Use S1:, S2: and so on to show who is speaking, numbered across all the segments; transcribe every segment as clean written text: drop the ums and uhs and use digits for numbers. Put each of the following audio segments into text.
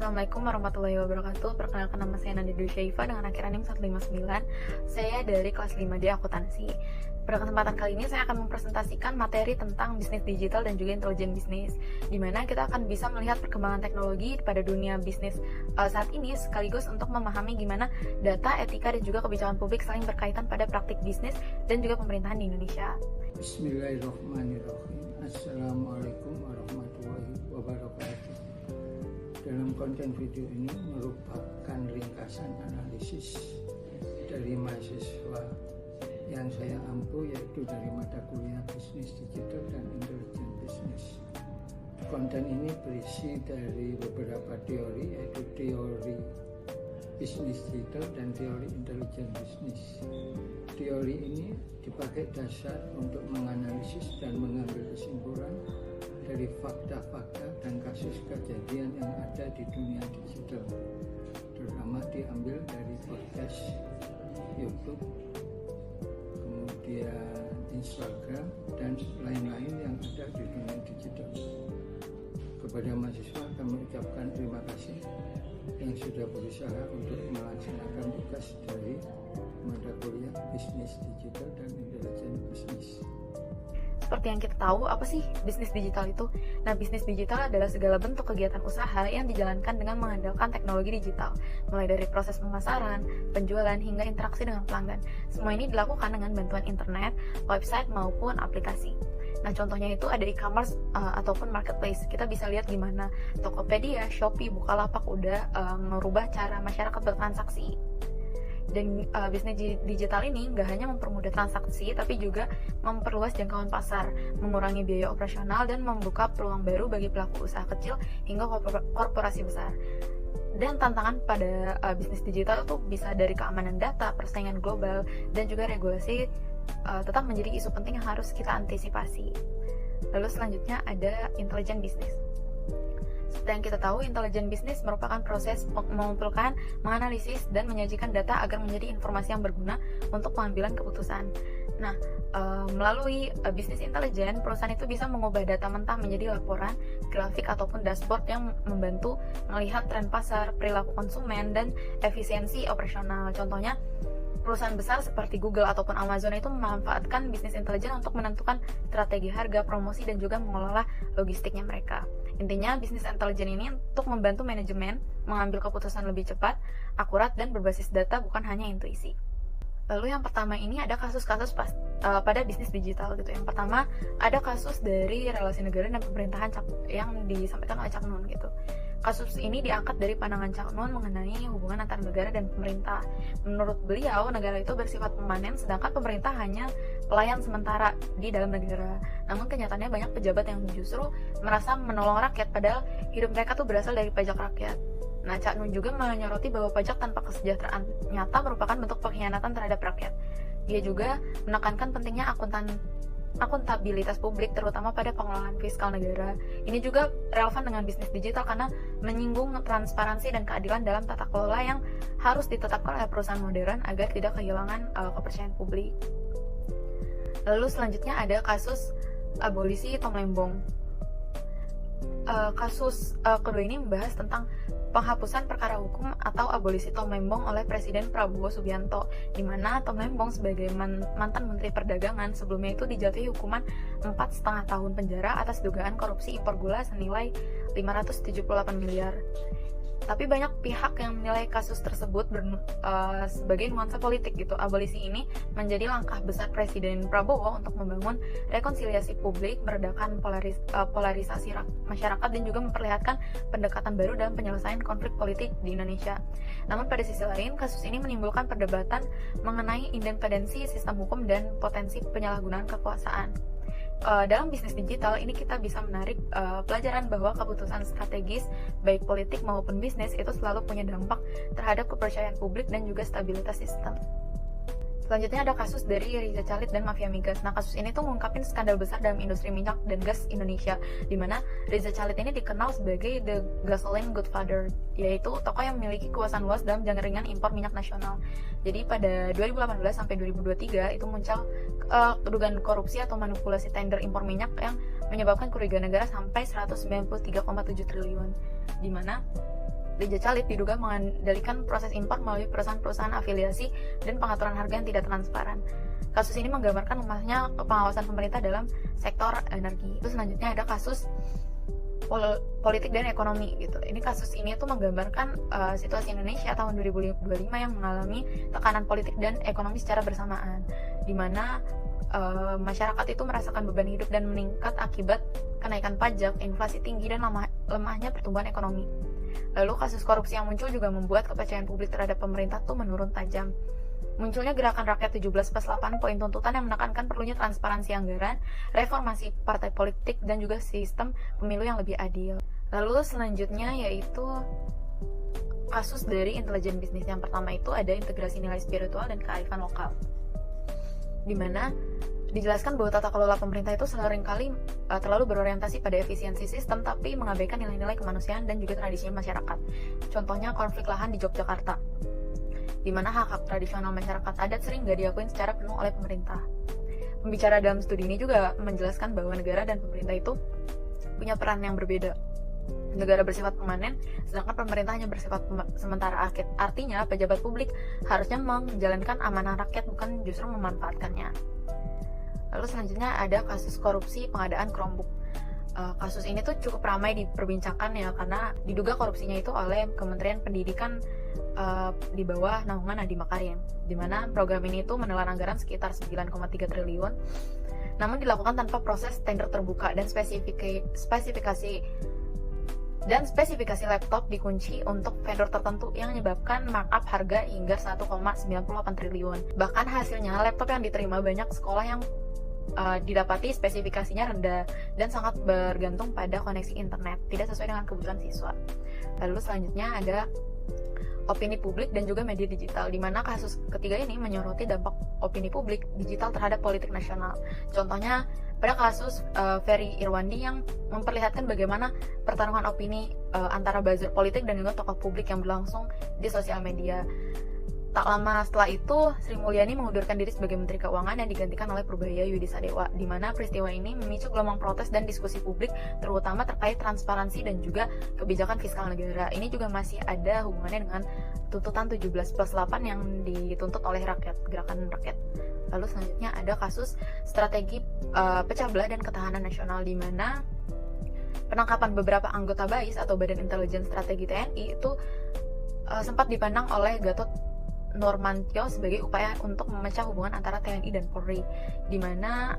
S1: Assalamualaikum warahmatullahi wabarakatuh. Perkenalkan, nama saya Nanda Dwi Syaifa dengan akhir NIM 159. Saya dari kelas 5D Akuntansi. Pada kesempatan kali ini saya akan mempresentasikan materi tentang bisnis digital dan juga intelijen bisnis, di mana kita akan bisa melihat perkembangan teknologi pada dunia bisnis saat ini, sekaligus untuk memahami gimana data, etika, dan juga kebijakan publik saling berkaitan pada praktik bisnis dan juga pemerintahan di Indonesia.
S2: Bismillahirrahmanirrahim. Assalamualaikum warahmatullahi wabarakatuh. Dalam konten video ini merupakan ringkasan analisis dari mahasiswa yang saya ampu, yaitu dari mata kuliah bisnis digital dan intelijen bisnis. Konten ini berisi dari beberapa teori, yaitu teori bisnis digital dan teori intelijen bisnis. Teori ini dipakai dasar untuk menganalisis dan mengambil kesimpulan dari fakta-fakta dan kasus kejadian yang ada di dunia digital, terutama diambil dari podcast, YouTube, kemudian Instagram, dan lain-lain yang ada di dunia digital. Kepada mahasiswa kami ucapkan terima kasih yang sudah berusaha untuk melaksanakan tugas dari mata kuliah bisnis digital dan intelijen bisnis.
S1: Seperti yang kita tahu, apa sih bisnis digital itu? Nah, bisnis digital adalah segala bentuk kegiatan usaha yang dijalankan dengan mengandalkan teknologi digital, mulai dari proses pemasaran, penjualan, hingga interaksi dengan pelanggan. Semua ini dilakukan dengan bantuan internet, website, maupun aplikasi. Nah, contohnya itu ada e-commerce ataupun marketplace. Kita bisa lihat gimana Tokopedia, Shopee, Bukalapak udah merubah cara masyarakat bertransaksi. Dan bisnis digital ini nggak hanya mempermudah transaksi, tapi juga memperluas jangkauan pasar, mengurangi biaya operasional, dan membuka peluang baru bagi pelaku usaha kecil hingga korporasi besar. Dan tantangan pada bisnis digital itu bisa dari keamanan data, persaingan global, dan juga regulasi tetap menjadi isu penting yang harus kita antisipasi. Lalu selanjutnya ada intelijen bisnis. Seperti yang kita tahu, intelijen bisnis merupakan proses mengumpulkan, menganalisis, dan menyajikan data agar menjadi informasi yang berguna untuk pengambilan keputusan. Nah, melalui bisnis intelijen, perusahaan itu bisa mengubah data mentah menjadi laporan, grafik, ataupun dashboard yang membantu melihat tren pasar, perilaku konsumen, dan efisiensi operasional. Contohnya, perusahaan besar seperti Google ataupun Amazon itu memanfaatkan bisnis intelijen untuk menentukan strategi harga, promosi, dan juga mengelola logistiknya mereka. Intinya, bisnis intelijen ini untuk membantu manajemen mengambil keputusan lebih cepat, akurat, dan berbasis data, bukan hanya intuisi. Lalu yang pertama ini ada kasus-kasus pada bisnis digital gitu. Yang pertama ada kasus dari relasi negara dan pemerintahan yang disampaikan oleh Cak Nun gitu. Kasus ini diangkat dari pandangan Cak Nun mengenai hubungan antara negara dan pemerintah. Menurut beliau, negara itu bersifat pemanen, sedangkan pemerintah hanya pelayan sementara di dalam negara. Namun kenyataannya banyak pejabat yang justru merasa menolong rakyat, padahal hidup mereka tuh berasal dari pajak rakyat. Nah, Cak Nun juga menyoroti bahwa pajak tanpa kesejahteraan nyata merupakan bentuk pengkhianatan terhadap rakyat. Dia juga menekankan pentingnya akuntabilitas publik, terutama pada pengelolaan fiskal negara. Ini juga relevan dengan bisnis digital karena menyinggung transparansi dan keadilan dalam tata kelola yang harus ditetapkan oleh perusahaan modern agar tidak kehilangan kepercayaan publik. Lalu selanjutnya ada kasus abolisi Tom Lembong. Kasus kedua ini membahas tentang penghapusan perkara hukum atau abolisi Tom Lembong oleh Presiden Prabowo Subianto, di mana Tom Lembong sebagai mantan Menteri Perdagangan sebelumnya itu dijatuhi hukuman 4,5 tahun penjara atas dugaan korupsi impor gula senilai 578 miliar. Tapi banyak pihak yang menilai kasus tersebut sebagai nuansa politik gitu. Abolisi ini menjadi langkah besar Presiden Prabowo untuk membangun rekonsiliasi publik, meredakan polarisasi masyarakat, dan juga memperlihatkan pendekatan baru dalam penyelesaian konflik politik di Indonesia. Namun pada sisi lain, kasus ini menimbulkan perdebatan mengenai independensi sistem hukum dan potensi penyalahgunaan kekuasaan. Dalam bisnis digital ini kita bisa menarik pelajaran bahwa keputusan strategis baik politik maupun bisnis itu selalu punya dampak terhadap kepercayaan publik dan juga stabilitas sistem. Selanjutnya ada kasus dari Riza Khalid dan mafia migas. Nah, kasus ini tuh mengungkapin skandal besar dalam industri minyak dan gas Indonesia, di mana Riza Khalid ini dikenal sebagai the gasoline godfather, yaitu tokoh yang memiliki kuasaan luas dalam jaringan impor minyak nasional. Jadi pada 2018 sampai 2023 itu muncul dugaan korupsi atau manipulasi tender impor minyak yang menyebabkan kerugian negara sampai 193,7 triliun, di mana Digital diduga mengendalikan proses impor melalui perusahaan-perusahaan afiliasi dan pengaturan harga yang tidak transparan. Kasus ini menggambarkan lemahnya pengawasan pemerintah dalam sektor energi. Terus selanjutnya ada kasus politik dan ekonomi gitu. Ini kasus ini tuh menggambarkan situasi Indonesia tahun 2025 yang mengalami tekanan politik dan ekonomi secara bersamaan, di mana masyarakat itu merasakan beban hidup dan meningkat akibat kenaikan pajak, inflasi tinggi, dan lemahnya pertumbuhan ekonomi. Lalu kasus korupsi yang muncul juga membuat kepercayaan publik terhadap pemerintah tuh menurun tajam. Munculnya gerakan rakyat 17+8 poin tuntutan yang menekankan perlunya transparansi anggaran, reformasi partai politik, dan juga sistem pemilu yang lebih adil. Lalu selanjutnya yaitu kasus dari intelijen bisnis. Yang pertama itu ada integrasi nilai spiritual dan kearifan lokal, di mana dijelaskan bahwa tata kelola pemerintah itu seringkali terlalu berorientasi pada efisiensi sistem tapi mengabaikan nilai-nilai kemanusiaan dan juga tradisi masyarakat. Contohnya konflik lahan di Yogyakarta, di mana hak-hak tradisional masyarakat adat sering gak diakuin secara penuh oleh pemerintah. Pembicara dalam studi ini juga menjelaskan bahwa negara dan pemerintah itu punya peran yang berbeda. Negara bersifat permanen, sedangkan pemerintah hanya bersifat sementara. Artinya, pejabat publik harusnya menjalankan amanah rakyat, bukan justru memanfaatkannya. Lalu selanjutnya ada kasus korupsi pengadaan Chromebook. Kasus ini tuh cukup ramai diperbincangkan ya, karena diduga korupsinya itu oleh Kementerian Pendidikan di bawah naungan Nadiem Makarim, di mana program ini tuh menelan anggaran sekitar 9,3 triliun, namun dilakukan tanpa proses tender terbuka dan spesifikasi laptop dikunci untuk vendor tertentu yang menyebabkan markup harga hingga 1,98 triliun. Bahkan hasilnya laptop yang diterima banyak sekolah yang didapati spesifikasinya rendah dan sangat bergantung pada koneksi internet, tidak sesuai dengan kebutuhan siswa. Lalu selanjutnya ada opini publik dan juga media digital, di mana kasus ketiga ini menyoroti dampak opini publik digital terhadap politik nasional. Contohnya pada kasus Ferry Irwandi yang memperlihatkan bagaimana pertarungan opini antara buzzer politik dan juga tokoh publik yang berlangsung di sosial media. Tak lama setelah itu, Sri Mulyani mengundurkan diri sebagai Menteri Keuangan dan digantikan oleh Purbaya Yudisadewa, di mana peristiwa ini memicu gelombang protes dan diskusi publik, terutama terkait transparansi dan juga kebijakan fiskal negara. Ini juga masih ada hubungannya dengan tuntutan 17+8 yang dituntut oleh rakyat, gerakan rakyat. Lalu selanjutnya ada kasus strategi pecah belah dan ketahanan nasional, di mana penangkapan beberapa anggota BAIS atau Badan Intelijen Strategi TNI itu sempat dipandang oleh Gatot Nurmantio sebagai upaya untuk memecah hubungan antara TNI dan Polri, di mana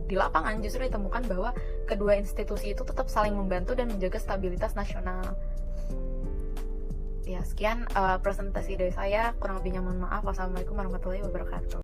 S1: di lapangan justru ditemukan bahwa kedua institusi itu tetap saling membantu dan menjaga stabilitas nasional. Ya, sekian presentasi dari saya, kurang lebihnya mohon maaf. Wassalamualaikum warahmatullahi wabarakatuh.